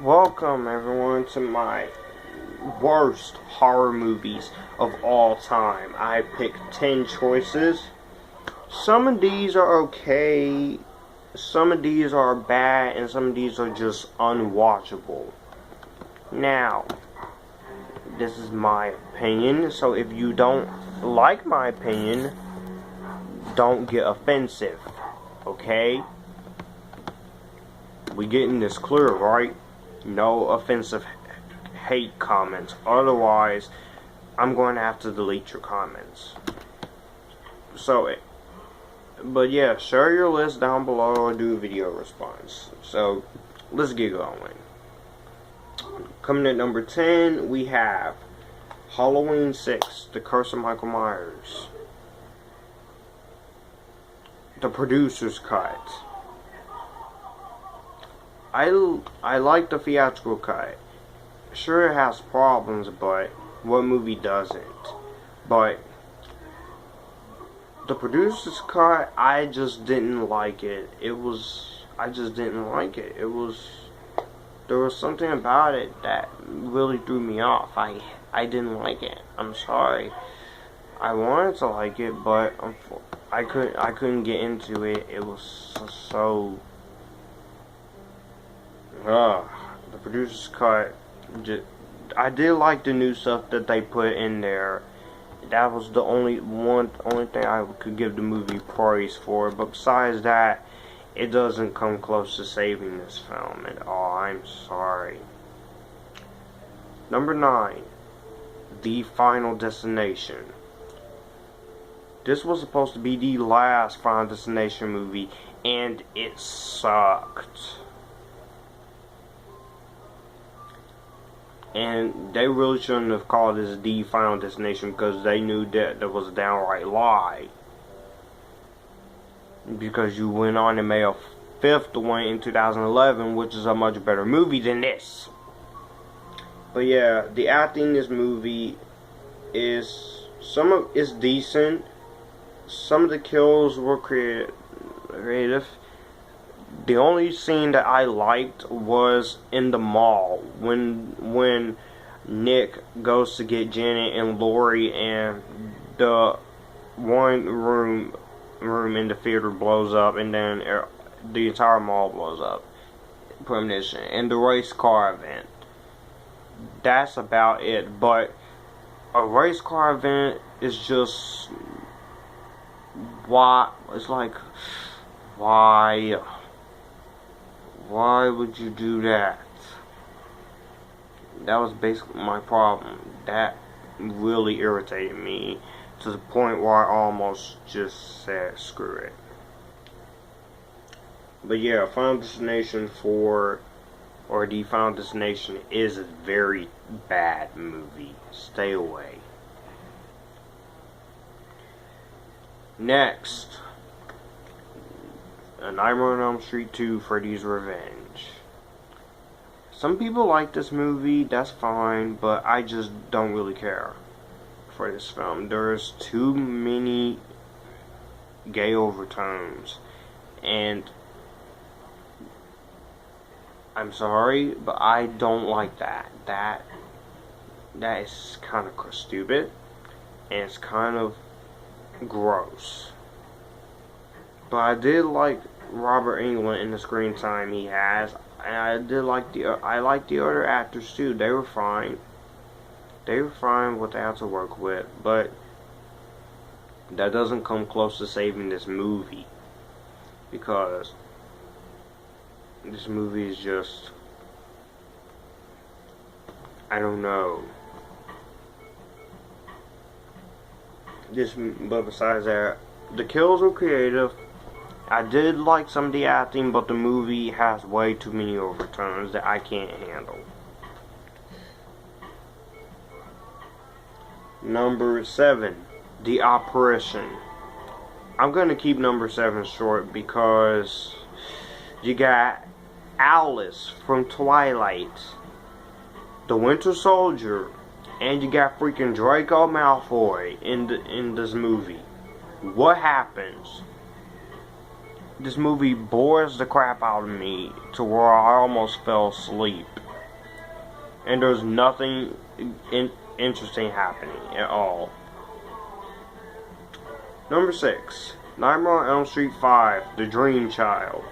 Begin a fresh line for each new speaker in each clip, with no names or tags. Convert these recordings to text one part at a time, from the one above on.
Welcome everyone to my worst horror movies of all time. I picked 10 choices. Some of these are okay, some of these are bad, and some of these are just unwatchable. Now, this is my opinion, so if you don't like my opinion, don't get offensive, okay? We getting this clear, right? No offensive hate comments. Otherwise, I'm going to have to delete your comments. But yeah, share your list down below or do a video response. So, let's get going. Coming at number 10, we have Halloween 6, The Curse of Michael Myers. The producer's cut. I like the theatrical cut. Sure, it has problems, but what movie doesn't? But the producer's cut, I just didn't like it. I just didn't like it. There was something about it that really threw me off. I didn't like it. I'm sorry. I wanted to like it, but I couldn't get into it. It was so. The producer's cut. I did like the new stuff that they put in there. That was the only thing I could give the movie praise for. But besides that, it doesn't come close to saving this film at all. I'm sorry. Number 9, The Final Destination. This was supposed to be the last Final Destination movie, and it sucked. And they really shouldn't have called this The Final Destination, because they knew that was a downright lie. Because you went on and made a 5th one in 2011, which is a much better movie than this. But yeah, the acting in this movie is decent. Some of the kills were creative. The only scene that I liked was in the mall when Nick goes to get Janet and Lori, and the one room in the theater blows up, and then the entire mall blows up. Premonition and the race car event. That's about it. But a race car event is just why? It's like why? Why would you do that? That was basically my problem. That really irritated me to the point where I almost just said screw it. But yeah, Final Destination 4 or The Final Destination is a very bad movie. Stay away. Next, A Nightmare on Elm Street 2, Freddy's Revenge. Some people like this movie, that's fine, but I just don't really care for this film. There's too many gay overtones, and I'm sorry, but I don't like that. That is kind of stupid, and it's kind of gross. But I did like Robert Englund in the screen time he has, and I like the other actors too. They were fine. They were fine what they had to work with, but that doesn't come close to saving this movie, because this movie is just, I don't know. But besides that, the kills were creative. I did like some of the acting, but the movie has way too many overtones that I can't handle. Number 7, The Apparition. I'm gonna keep number 7 short because you got Alice from Twilight, the Winter Soldier, and you got freaking Draco Malfoy in this movie. What happens? This movie bores the crap out of me to where I almost fell asleep. and there's nothing interesting happening at all. Number 6, Nightmare on Elm Street 5, The Dream Child.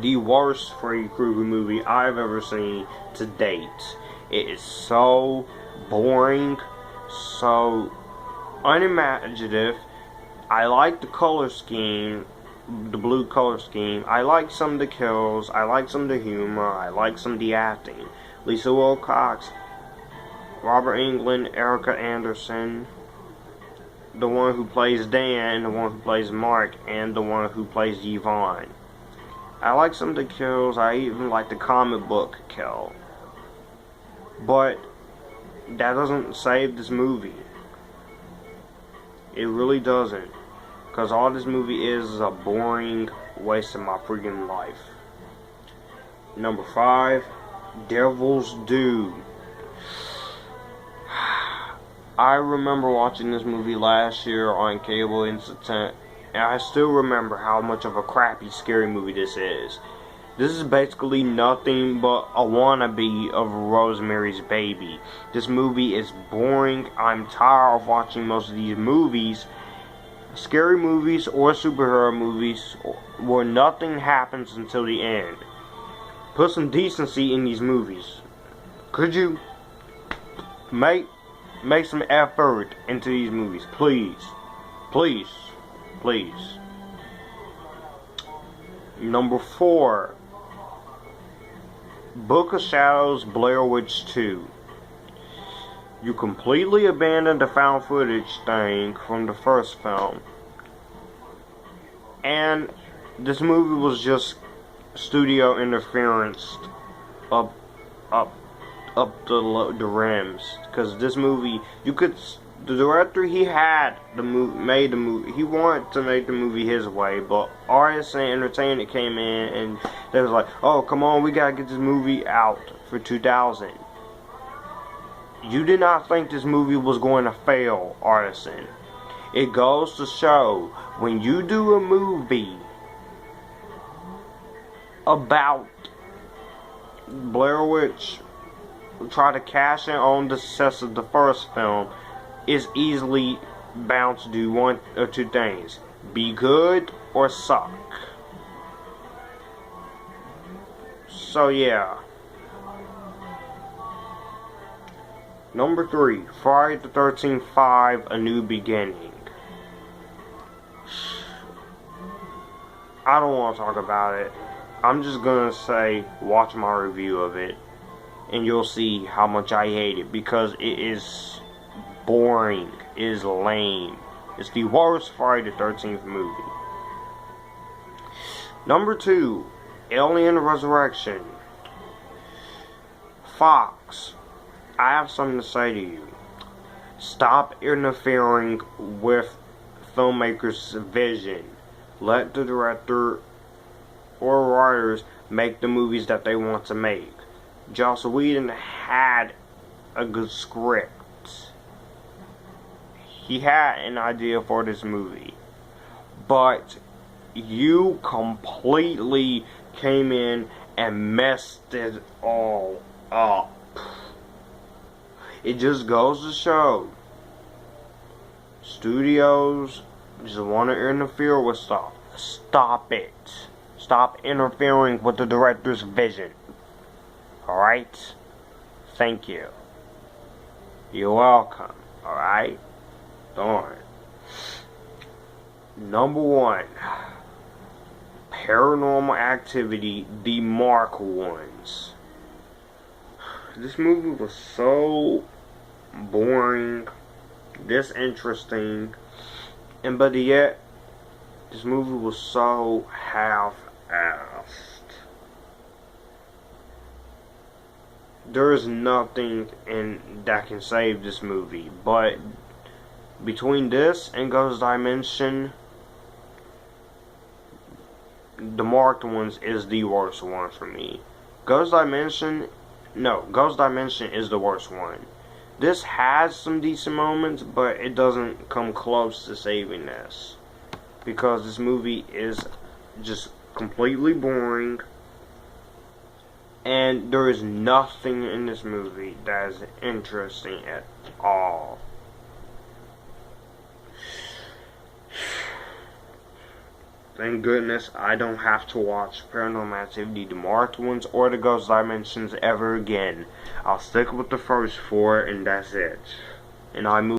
The worst Freddy Krueger movie I've ever seen to date. It is so boring, so unimaginative. I like the color scheme, the blue color scheme. I like some of the kills. I like some of the humor. I like some of the acting. Lisa Wilcox, Robert Englund, Erica Anderson, the one who plays Dan, the one who plays Mark, and the one who plays Yvonne. I like some of the kills. I even like the comic book kill. But that doesn't save this movie. It really doesn't. Because all this movie is a boring waste of my freaking life. Number 5, Devil's Due. I remember watching this movie last year on cable Instant, and I still remember how much of a crappy, scary movie this is. This is basically nothing but a wannabe of Rosemary's Baby. This movie is boring. I'm tired of watching most of these movies, scary movies or superhero movies, where nothing happens until the end. Put some decency in these movies. Could you make some effort into these movies, please? Please. Please. Number 4, Book of Shadows, Blair Witch 2. You completely abandoned the found footage thing from the first film. And this movie was just studio interference up the rims. Because this movie, the director, he had made the movie. He wanted to make the movie his way, but RSN Entertainment came in and they was like, "Oh, come on, we gotta get this movie out for 2000." You did not think this movie was going to fail, RSN. It goes to show, when you do a movie about Blair Witch, try to cash in on the success of the first film, is easily bound to do one or two things: be good or suck. So yeah. Number 3, Friday the 13th 5, A New Beginning. I don't want to talk about it. I'm just gonna say, watch my review of it, and you'll see how much I hate it, because it is boring, it is lame. It's the worst Friday the 13th movie. Number 2, Alien Resurrection. Fox, I have something to say to you. Stop interfering with filmmakers' vision. Let the director or writers make the movies that they want to make. Joss Whedon had a good script. He had an idea for this movie, but you completely came in and messed it all up. It just goes to show, studios just want to interfere with stuff. Stop it. Stop interfering with the director's vision. Alright? Thank you. You're welcome. Alright? Darn. Number 1, Paranormal Activity, The Mark Ones. This movie was so boring, disinteresting, and but yet, this movie was so half-assed. There is nothing that can save this movie, but between this and Ghost Dimension, the Marked Ones is the worst one for me. Ghost Dimension is the worst one. This has some decent moments, but it doesn't come close to saving this, because this movie is just completely boring, And there is nothing in this movie that is interesting at all. Thank goodness I don't have to watch Paranormal Activity, the Marked Ones, or the Ghost Dimensions ever again. I'll stick with the first four, and that's it. And I move